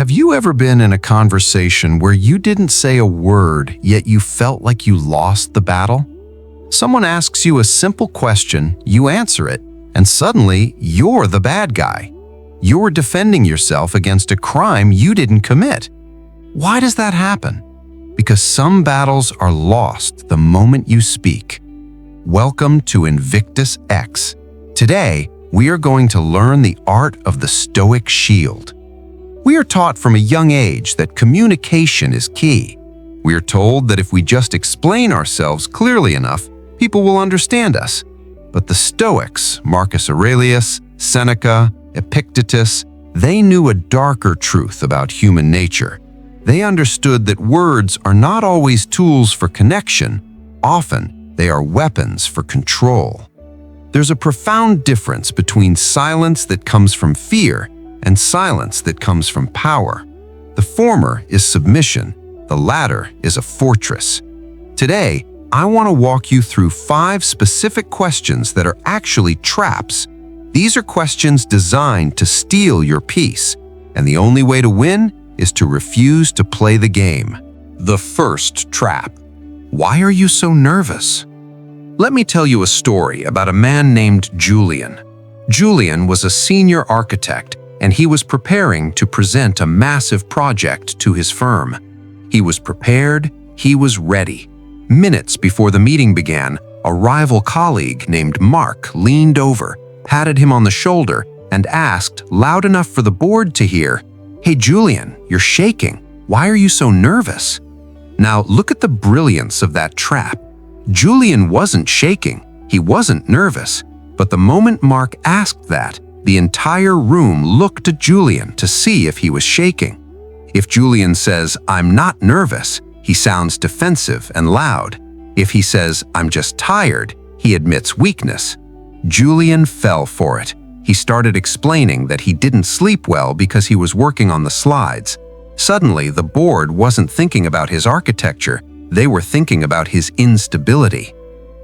Have you ever been in a conversation where you didn't say a word, yet you felt like you lost the battle? Someone asks you a simple question, you answer it, and suddenly you're the bad guy. You're defending yourself against a crime you didn't commit. Why does that happen? Because some battles are lost the moment you speak. Welcome to INVICTUS X. Today, we are going to learn the art of the Stoic Shield. We are taught from a young age that communication is key. We are told that if we just explain ourselves clearly enough, people will understand us. But the Stoics, Marcus Aurelius, Seneca, Epictetus, they knew a darker truth about human nature. They understood that words are not always tools for connection. Often, they are weapons for control. There's a profound difference between silence that comes from fear and silence that comes from power. The former is submission, the latter is a fortress. Today, I want to walk you through 5 specific questions that are actually traps. These are questions designed to steal your peace, and the only way to win is to refuse to play the game. The first trap. Why are you so nervous? Let me tell you a story about a man named Julian. Julian was a senior architect, and he was preparing to present a massive project to his firm. He was prepared, he was ready. Minutes before the meeting began, a rival colleague named Mark leaned over, patted him on the shoulder, and asked, loud enough for the board to hear, "Hey Julian, you're shaking. Why are you so nervous?" Now look at the brilliance of that trap. Julian wasn't shaking, he wasn't nervous, but the moment Mark asked that, the entire room looked at Julian to see if he was shaking. If Julian says, "I'm not nervous," he sounds defensive and loud. If he says, "I'm just tired," he admits weakness. Julian fell for it. He started explaining that he didn't sleep well because he was working on the slides. Suddenly, the board wasn't thinking about his architecture, they were thinking about his instability.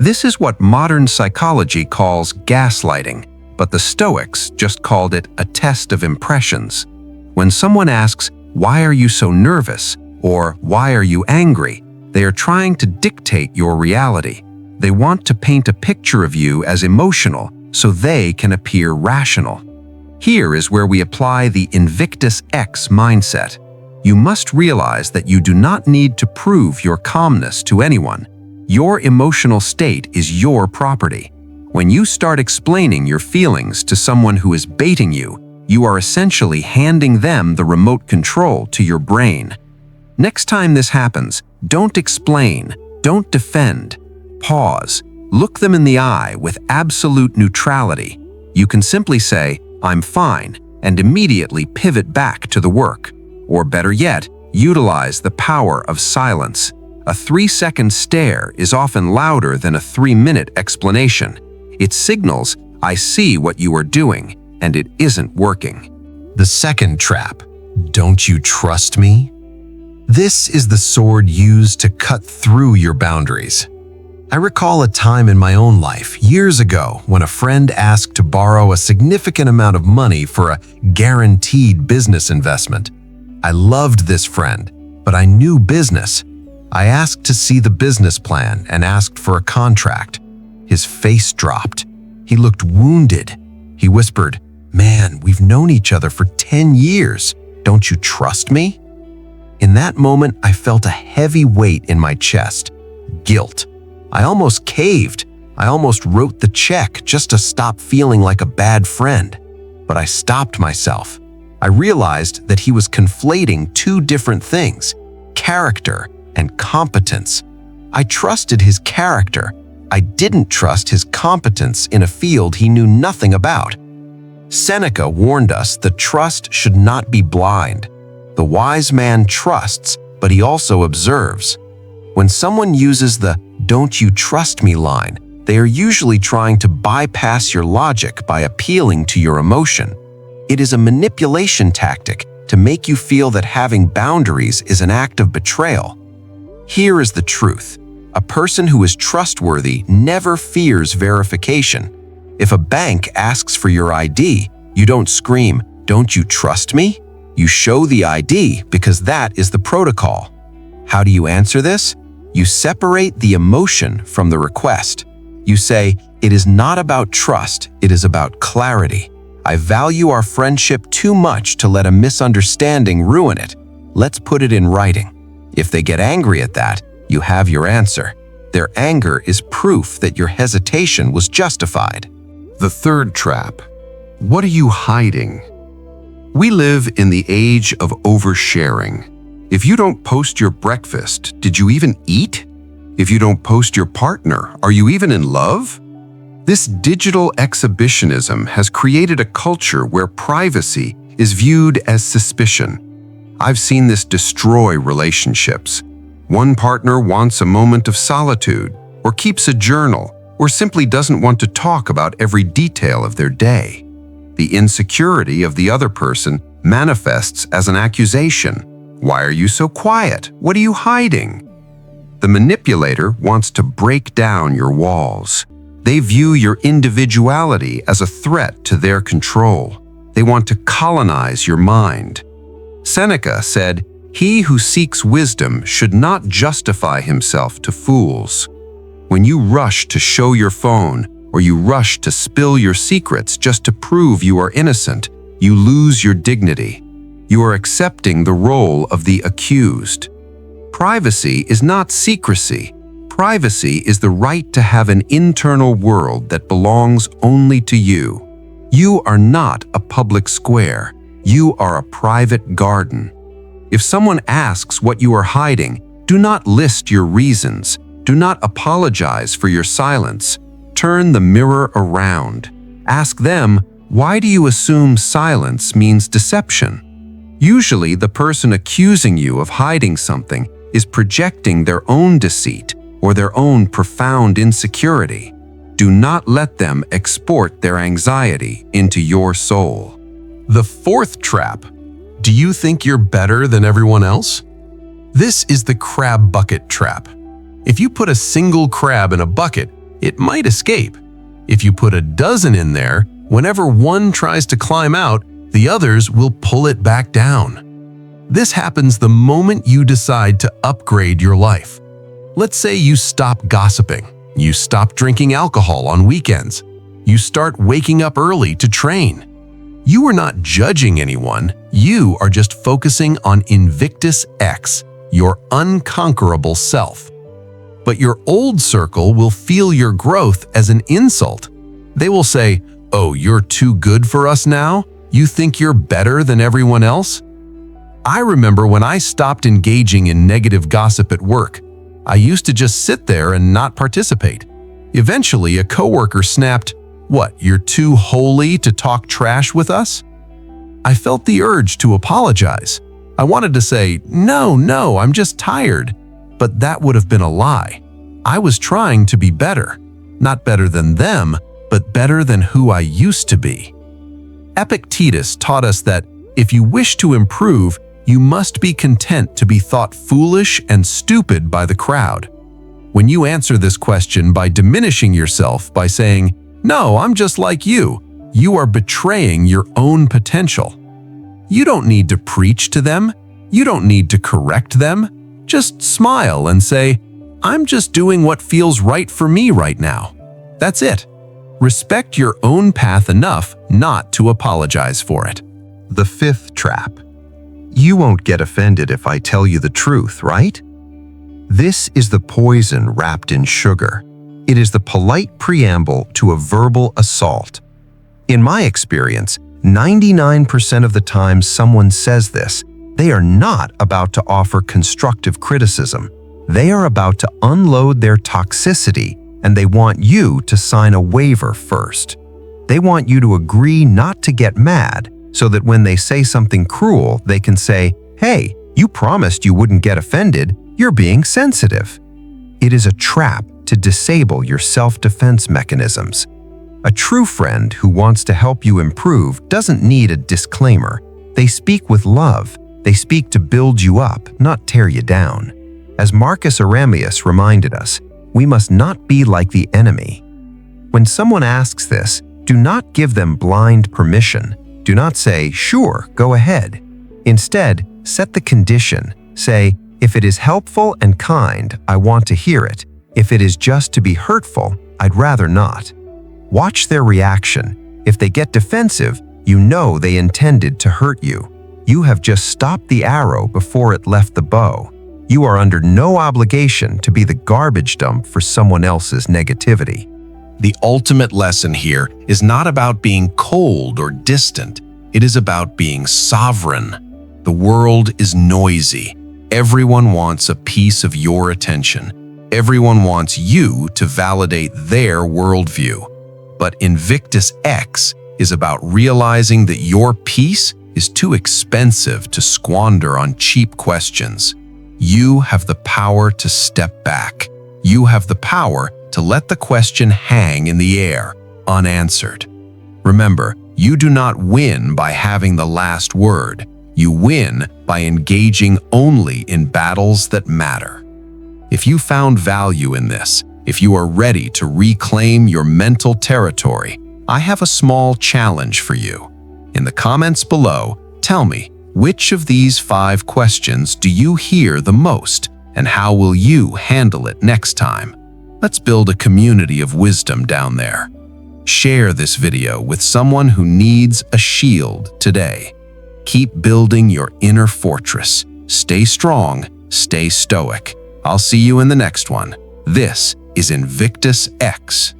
This is what modern psychology calls gaslighting, but the Stoics just called it a test of impressions. When someone asks, "Why are you so nervous?" or "Why are you angry?" they are trying to dictate your reality. They want to paint a picture of you as emotional so they can appear rational. Here is where we apply the INVICTUS X mindset. You must realize that you do not need to prove your calmness to anyone. Your emotional state is your property. When you start explaining your feelings to someone who is baiting you, you are essentially handing them the remote control to your brain. Next time this happens, don't explain, don't defend. Pause, look them in the eye with absolute neutrality. You can simply say, "I'm fine," and immediately pivot back to the work. Or better yet, utilize the power of silence. A 3-second stare is often louder than a 3-minute explanation. It signals, "I see what you are doing, and it isn't working." The second trap. Don't you trust me? This is the sword used to cut through your boundaries. I recall a time in my own life, years ago, when a friend asked to borrow a significant amount of money for a guaranteed business investment. I loved this friend, but I knew business. I asked to see the business plan and asked for a contract. His face dropped. He looked wounded. He whispered, "Man, we've known each other for 10 years. Don't you trust me?" In that moment, I felt a heavy weight in my chest. Guilt. I almost caved. I almost wrote the check just to stop feeling like a bad friend. But I stopped myself. I realized that he was conflating 2 different things, character and competence. I trusted his character. I didn't trust his competence in a field he knew nothing about. Seneca warned us that trust should not be blind. The wise man trusts, but he also observes. When someone uses the "don't you trust me" line, they are usually trying to bypass your logic by appealing to your emotion. It is a manipulation tactic to make you feel that having boundaries is an act of betrayal. Here is the truth. A person who is trustworthy never fears verification. If a bank asks for your ID, you don't scream, "Don't you trust me?" You show the ID because that is the protocol. How do you answer this? You separate the emotion from the request. You say, "It is not about trust, it is about clarity. I value our friendship too much to let a misunderstanding ruin it. Let's put it in writing." If they get angry at that, you have your answer. Their anger is proof that your hesitation was justified. The third trap. What are you hiding? We live in the age of oversharing. If you don't post your breakfast, did you even eat? If you don't post your partner, are you even in love? This digital exhibitionism has created a culture where privacy is viewed as suspicion. I've seen this destroy relationships. One partner wants a moment of solitude, or keeps a journal, or simply doesn't want to talk about every detail of their day. The insecurity of the other person manifests as an accusation. Why are you so quiet? What are you hiding? The manipulator wants to break down your walls. They view your individuality as a threat to their control. They want to colonize your mind. Seneca said, "He who seeks wisdom should not justify himself to fools." When you rush to show your phone, or you rush to spill your secrets just to prove you are innocent, you lose your dignity. You are accepting the role of the accused. Privacy is not secrecy. Privacy is the right to have an internal world that belongs only to you. You are not a public square. You are a private garden. If someone asks what you are hiding, do not list your reasons. Do not apologize for your silence. Turn the mirror around. Ask them, why do you assume silence means deception? Usually, the person accusing you of hiding something is projecting their own deceit or their own profound insecurity. Do not let them export their anxiety into your soul. The fourth trap. Do you think you're better than everyone else? This is the crab bucket trap. If you put a single crab in a bucket, it might escape. If you put a dozen in there, whenever one tries to climb out, the others will pull it back down. This happens the moment you decide to upgrade your life. Let's say you stop gossiping. You stop drinking alcohol on weekends. You start waking up early to train. You are not judging anyone. You are just focusing on INVICTUS X, your unconquerable self. But your old circle will feel your growth as an insult. They will say, "Oh, you're too good for us now? You think you're better than everyone else?" I remember when I stopped engaging in negative gossip at work. I used to just sit there and not participate. Eventually, a coworker snapped, "What, you're too holy to talk trash with us?" I felt the urge to apologize. I wanted to say, no, I'm just tired. But that would have been a lie. I was trying to be better. Not better than them, but better than who I used to be. Epictetus taught us that if you wish to improve, you must be content to be thought foolish and stupid by the crowd. When you answer this question by diminishing yourself by saying, "No, I'm just like you," you are betraying your own potential. You don't need to preach to them. You don't need to correct them. Just smile and say, "I'm just doing what feels right for me right now." That's it. Respect your own path enough not to apologize for it. The fifth trap. You won't get offended if I tell you the truth, right? This is the poison wrapped in sugar. It is the polite preamble to a verbal assault. In my experience, 99% of the time someone says this, they are not about to offer constructive criticism. They are about to unload their toxicity, and they want you to sign a waiver first. They want you to agree not to get mad, so that when they say something cruel, they can say, "Hey, you promised you wouldn't get offended. You're being sensitive." It is a trap to disable your self-defense mechanisms. A true friend who wants to help you improve doesn't need a disclaimer. They speak with love. They speak to build you up, not tear you down. As Marcus Aurelius reminded us, we must not be like the enemy. When someone asks this, do not give them blind permission. Do not say, "Sure, go ahead." Instead, set the condition. Say, if it is helpful and kind, I want to hear it. If it is just to be hurtful, I'd rather not. Watch their reaction. If they get defensive, you know they intended to hurt you. You have just stopped the arrow before it left the bow. You are under no obligation to be the garbage dump for someone else's negativity. The ultimate lesson here is not about being cold or distant. It is about being sovereign. The world is noisy. Everyone wants a piece of your attention. Everyone wants you to validate their worldview. But INVICTUS X is about realizing that your peace is too expensive to squander on cheap questions. You have the power to step back. You have the power to let the question hang in the air, unanswered. Remember, you do not win by having the last word. You win by engaging only in battles that matter. If you found value in this, if you are ready to reclaim your mental territory, I have a small challenge for you. In the comments below, tell me, which of these 5 questions do you hear the most, and how will you handle it next time? Let's build a community of wisdom down there. Share this video with someone who needs a shield today. Keep building your inner fortress. Stay strong, stay stoic. I'll see you in the next one. This is INVICTUS X.